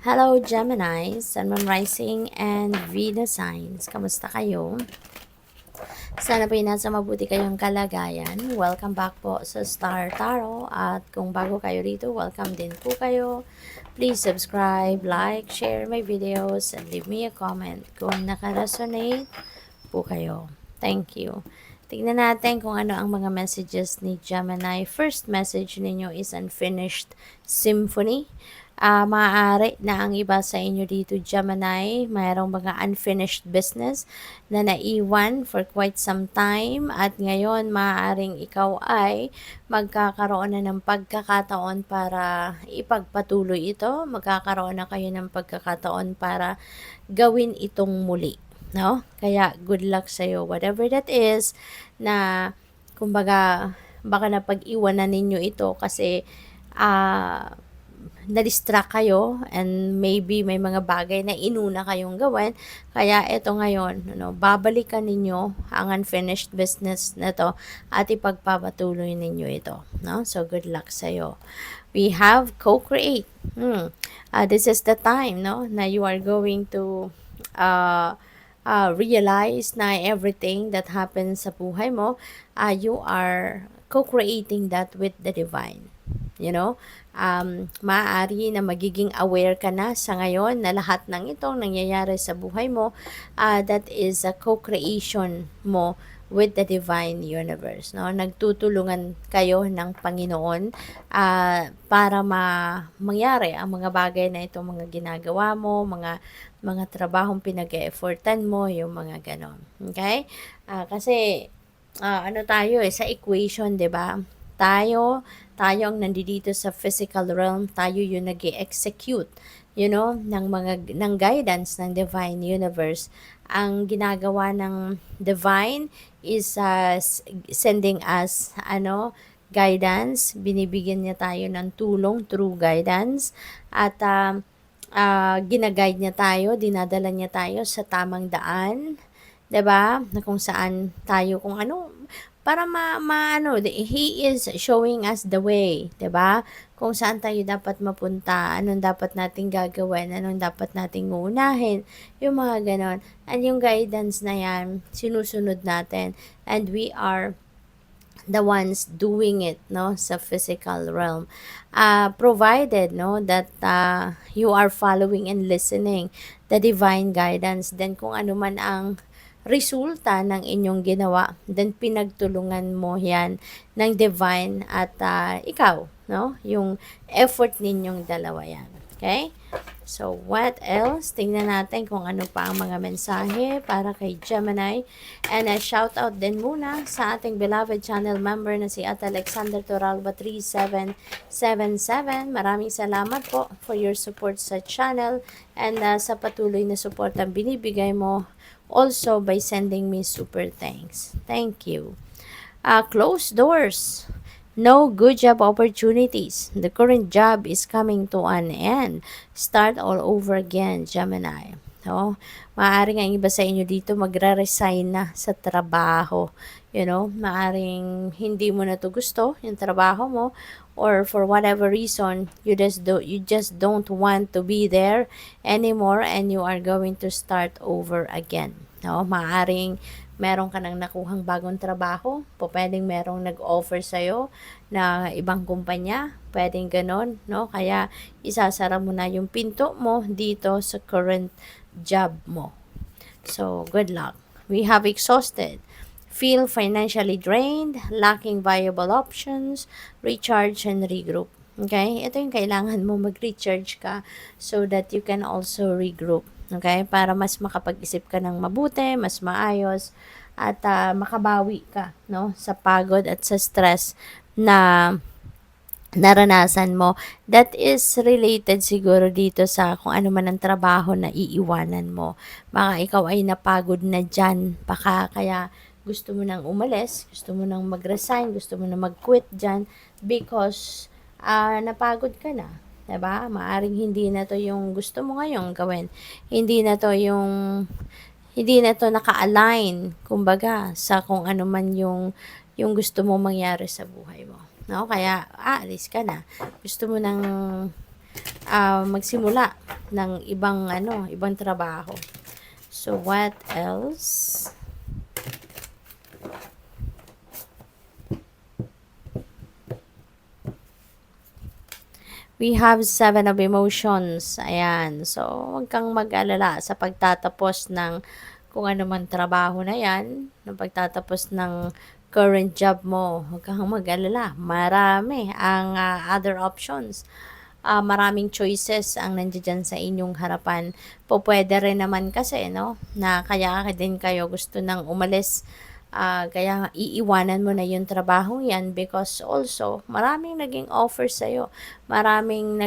Hello Gemini, Sun, Moon Rising, and Venus Signs. Kamusta kayo? Sana po nasa mabuti kayong kalagayan. Welcome back po sa Star Tarot. At kung bago kayo rito, welcome din po kayo. Please subscribe, like, share my videos, and leave me a comment kung nakaresonate po kayo. Thank you. Tignan natin kung ano ang mga messages ni Gemini. First message ninyo is Unfinished Symphony. Maaari na ang iba sa inyo dito, Gemini, mayroong mga unfinished business na naiwan for quite some time at ngayon maaaring ikaw ay magkakaroon na ng pagkakataon para ipagpatuloy ito. Magkakaroon na kayo ng pagkakataon para gawin itong muli. No? Kaya good luck sa'yo. Whatever that is na kumbaga baka napag-iwan na ninyo ito kasi na-distract kayo and maybe may mga bagay na inuna kayong gawin. Kaya ito ngayon, babalikan ninyo ang unfinished business na to at ipagpapatuloy ninyo ito. No? So, good luck sa'yo. We have co-create. This is the time na you are going to realize na everything that happens sa buhay mo, you are co-creating that with the divine. Maaari na magiging aware ka na sa ngayon na lahat ng itong nangyayari sa buhay mo, that is a co-creation mo with the divine universe. Nagtutulungan kayo ng Panginoon para mangyari ang mga bagay na ito, mga ginagawa mo, mga trabahong pinag-e-effortan mo, yung mga ganon. Okay? Kasi ano tayo sa equation, 'di ba? Tayo ang nandito sa physical realm, tayo yung nag-execute, ng guidance ng divine universe. Ang ginagawa ng divine is sending us guidance, binibigyan niya tayo ng tulong through guidance at ginaguide niya tayo, dinadala niya tayo sa tamang daan, 'di ba? Na kung saan tayo kung ano para he is showing us the way, 'di ba? Kung saan tayo dapat mapunta, anong dapat nating gagawin, anong dapat nating uunahin, yung mga ganon. And yung guidance na yan, sinusunod natin. And we are the ones doing it sa physical realm, provided that you are following and listening the divine guidance. Then kung ano man ang resulta ng inyong ginawa, then pinagtulungan mo yan ng divine at ikaw, yung effort ninyong dalawa yan. Okay? So, what else? Tingnan natin kung ano pa ang mga mensahe para kay Gemini. And shout out din muna sa ating beloved channel member na si At Alexander Toralba 3777. Maraming salamat po for your support sa channel and sa patuloy na support ang binibigay mo. Also by sending me super thanks. Thank you. Closed doors. No good job opportunities. The current job is coming to an end. Start all over again, Gemini. Maaaring ang iba sa inyo dito magre-resign na sa trabaho. Maaaring hindi mo na to gusto yung trabaho mo, or for whatever reason, you just don't want to be there anymore and you are going to start over again. Maaaring meron ka nang nakuhang bagong trabaho, pwedeng merong nag-offer sa'yo na ibang kumpanya, pwedeng ganon, kaya isasara mo na yung pinto mo dito sa current job mo. So, good luck. We have exhausted. Feel financially drained, lacking viable options, recharge and regroup. Okay? Ito yung kailangan mo mag-recharge ka so that you can also regroup. Okay? Para mas makapag-isip ka ng mabuti, mas maayos, at makabawi ka sa pagod at sa stress na naranasan mo. That is related siguro dito sa kung ano man ang trabaho na iiwanan mo. Baka ikaw ay napagod na dyan, baka kaya gusto mo nang umalis, gusto mo nang mag-resign, gusto mo nang mag-quit dyan because napagod ka na. Diba? Maaring hindi na to yung gusto mo ngayong gawin. Hindi na to naka-align, kumbaga, sa kung ano man yung gusto mo mangyari sa buhay mo. Kaya, alis ka na. Gusto mo nang magsimula ng ibang trabaho. So, what else? We have seven of emotions. Ayan. So, huwag kang mag-alala sa pagtatapos ng kung ano man trabaho na yan, ng pagtatapos ng current job mo. Huwag kang mag-alala. Marami ang other options. Maraming choices ang nandiyan sa inyong harapan. Pwede rin naman kasi, no, na kaya din kayo gusto nang umalis. Kaya iiwanan mo na yung trabaho yan because also maraming naging offer sa'yo. Marami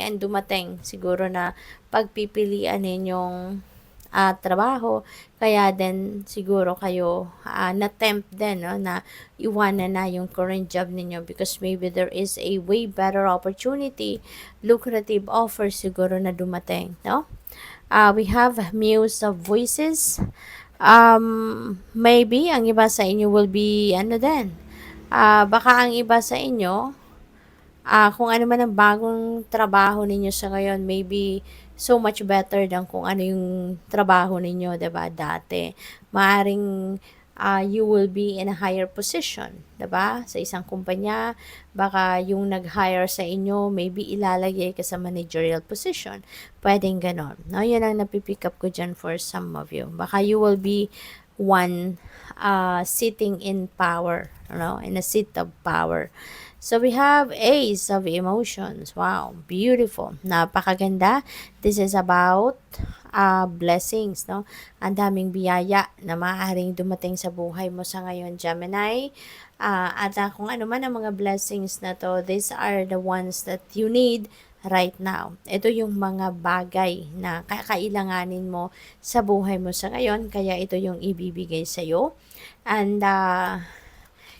ang dumating siguro na pagpipilian ninyong trabaho. Kaya din siguro kayo na-tempt din, no, na iwanan na yung current job ninyo because maybe there is a way better opportunity, lucrative offer siguro na dumating, no? We have Muse of Voices. Maybe ang iba sa inyo will be baka ang iba sa inyo kung ano man ang bagong trabaho ninyo sa ngayon, maybe so much better than kung ano yung trabaho ninyo, 'di ba, dati. Maaring you will be in a higher position, 'di ba? Sa isang kumpanya, baka yung nag-hire sa inyo, maybe ilalagay ka sa managerial position. Pwedeng ganon. No, yun ang napipick up ko dyan for some of you. Baka you will be one sitting in power, in a seat of power. So we have Ace of Emotions. Wow, beautiful. Napakaganda. This is about blessings, no? Ang daming biyaya na maaaring dumating sa buhay mo sa ngayon, Gemini. At kung ano man ang mga blessings na to, these are the ones that you need right now. Ito yung mga bagay na kakailanganin mo sa buhay mo sa ngayon, kaya ito yung ibibigay sa'yo. And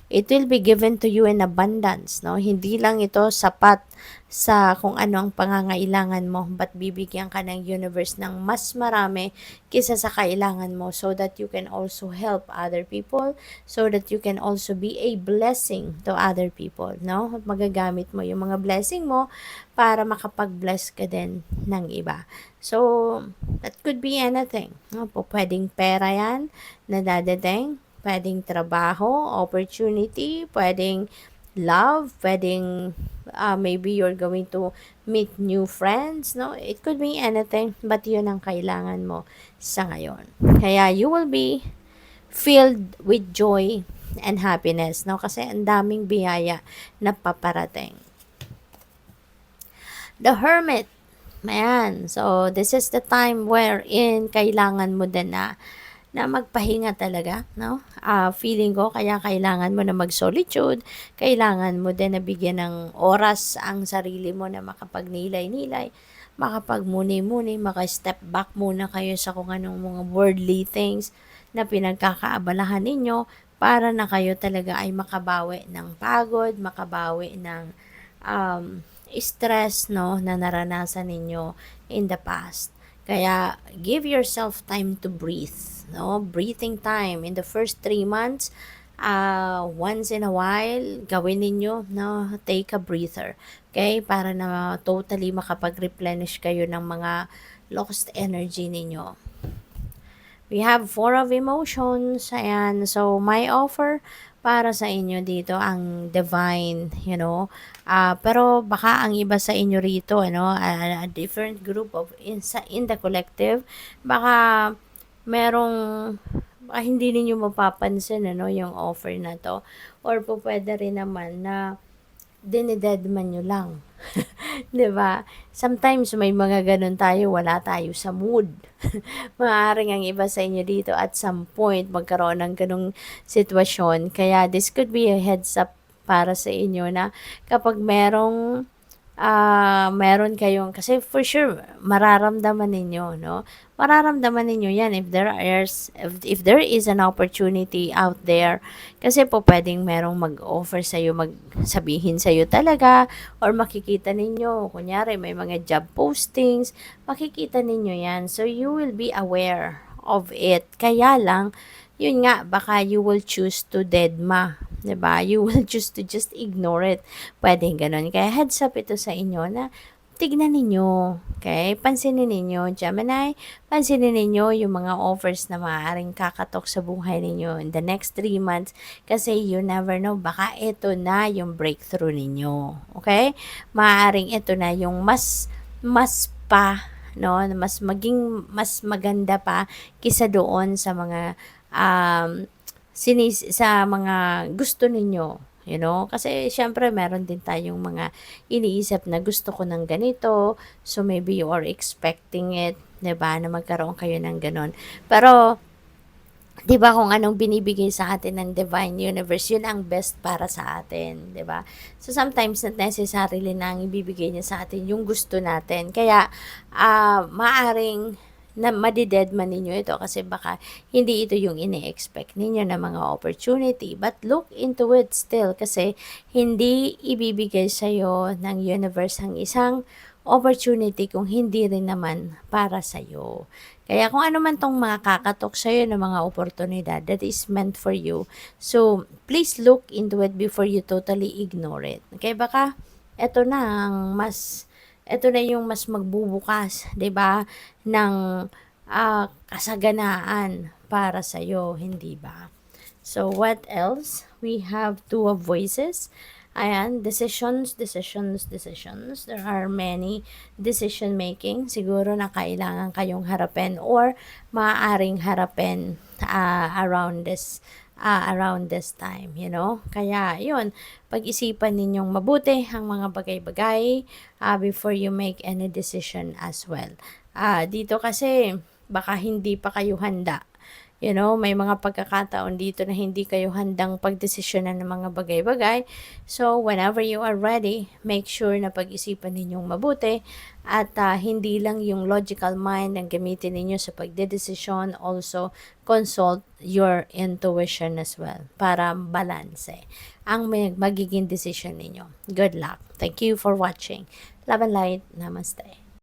it will be given to you in abundance, no? Hindi lang ito sapat sa kung ano ang pangangailangan mo, but bibigyan ka ng universe ng mas marami kisa sa kailangan mo so that you can also help other people, so that you can also be a blessing to other people, no? Magagamit mo yung mga blessing mo para makapag-bless ka din ng iba. So, that could be anything, no? Pwedeng pera yan na dadating, pwedeng trabaho, opportunity, pwedeng love, pwedeng maybe you're going to meet new friends, no? It could be anything, but yun ang kailangan mo sa ngayon. Kaya you will be filled with joy and happiness, no? Kasi ang daming biyaya na paparating. The Hermit. Ayan. So, this is the time wherein kailangan mo din na magpahinga talaga, no? Feeling ko, kaya kailangan mo na mag-solitude, kailangan mo din na bigyan ng oras ang sarili mo na makapagnilay-nilay, makapagmuni-muni, maka-step back muna kayo sa kung anong mga worldly things na pinagkakaabalahan ninyo para na kayo talaga ay makabawi ng pagod, makabawi ng stress, no, na naranasan ninyo in the past. Kaya, give yourself time to breathe, no? Breathing time in the first 3 months, once in a while, gawin ninyo, no? Take a breather, okay? Para na totally makapag-replenish kayo ng mga lost energy ninyo. We have 4 of Emotions, ayan. So, my offer para sa inyo dito ang divine, pero baka ang iba sa inyo rito, a different group of in the collective, baka merong hindi ninyo mapapansin, yung offer na to, or pwede rin naman na dinidedman nyo lang. 'Di ba? Sometimes may mga ganun tayo, wala tayo sa mood. Maaaring ang iba sa inyo dito at some point magkaroon ng ganung sitwasyon. Kaya this could be a heads up para sa inyo na kapag meron kayong, kasi for sure, mararamdaman ninyo, no? Mararamdaman ninyo yan if there is an opportunity out there. Kasi pwedeng merong mag-offer sa'yo, magsabihin sa'yo talaga, or makikita ninyo, kunyari, may mga job postings, makikita ninyo yan. So, you will be aware of it. Kaya lang, yun nga, baka you will choose to deadma. 'Di ba? You will choose to just ignore it. Pwedeng ganun. Kaya heads up ito sa inyo na tignan ninyo Okay? Pansinin ninyo, Gemini, pansinin ninyo yung mga offers na maaaring kakatok sa buhay ninyo in the next 3 months kasi you never know, baka ito na yung breakthrough ninyo. Okay? Maaaring ito na yung mas pa, no, mas maganda pa kisa doon sa mga sa mga gusto ninyo. You know, kasi syempre meron din tayong mga iniisip na gusto ko ng ganito, so maybe you are expecting it, 'di ba, na magkaroon kayo ng gano'n. Pero 'di ba kung anong binibigay sa atin ng Divine Universe, yun ang best para sa atin, 'di ba? So sometimes not necessarily na ang ibibigay niya sa atin yung gusto natin. Kaya maaring na madidedman ninyo ito kasi baka hindi ito yung ini-expect ninyo na mga opportunity. But look into it still kasi hindi ibibigay sa'yo ng universe ang isang opportunity kung hindi rin naman para sa'yo. Kaya kung ano man tong mga kakatok sa'yo ng mga oportunidad that is meant for you, so please look into it before you totally ignore it. Okay, baka eto na ang eto na yung mas magbubukas, 'di ba, ng kasaganaan para sa iyo, hindi ba? So what else? We have two of voices. Ayan, decisions, decisions, decisions. There are many decision making. Siguro na kailangan kayong harapin or maaaring harapin around this time, you know? Kaya, yun, pag-isipan ninyong mabuti ang mga bagay-bagay before you make any decision as well. Dito kasi, baka hindi pa kayo handa. You know, may mga pagkakataon dito na hindi kayo handang pagdesisyonan ng mga bagay-bagay. So, whenever you are ready, make sure na pag-isipan ninyong mabuti at hindi lang yung logical mind ang gamitin ninyo sa pagdedesisyon. Also, consult your intuition as well para balance ang magiging decision ninyo. Good luck. Thank you for watching. Love and light. Namaste.